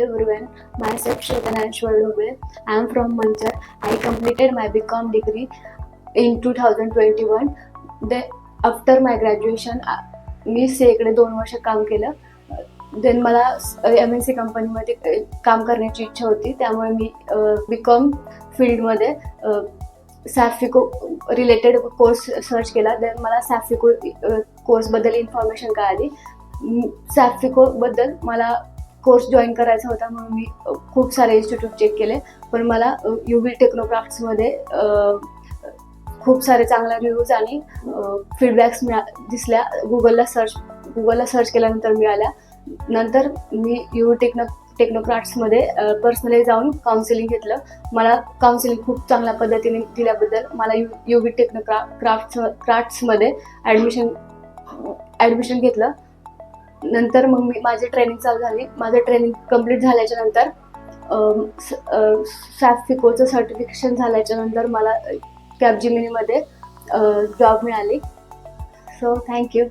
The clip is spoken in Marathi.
Hello everyone, myself Shwetanashwar Dubey. I am from Manchar. I completed my BCom degree in 2021. Then after my graduation, मी इकडे 2 वर्ष काम केलं. देन मला MNC कंपनीमध्ये काम करण्याची इच्छा होती, त्यामुळे मी BCom फील्डमध्ये सॅफिको रिलेटेड कोर्स सर्च केला. देन मला सॅफिको कोर्सबद्दल इन्फॉर्मेशन कळाली. सॅफिकोबद्दल मला कोर्स जॉईन करायचा होता, म्हणून मी खूप सारे इन्स्टिट्यूट चेक केले, पण मला UV टेक्नोक्राफ्ट्समध्ये खूप सारे चांगले रिव्ह्यूज आणि फीडबॅक्स दिसल्या. गुगलला सर्च केल्यानंतर मिळाल्या. नंतर मी UV टेक्नोक्राफ्ट्समध्ये पर्सनली जाऊन काउन्सिलिंग घेतलं. मला काउन्सिलिंग खूप चांगल्या पद्धतीने दिल्याबद्दल मला UV टेक्नोक्राफ्ट्समध्ये ॲडमिशन घेतलं. नंतर मग माझी ट्रेनिंग चालू झाली. माझं ट्रेनिंग कंप्लीट झाल्याच्या नंतर सॅफिकोचं सर्टिफिकेशन झाल्याच्या नंतर मला कॅपजेमिनीमध्ये जॉब मिळाली. So thank you.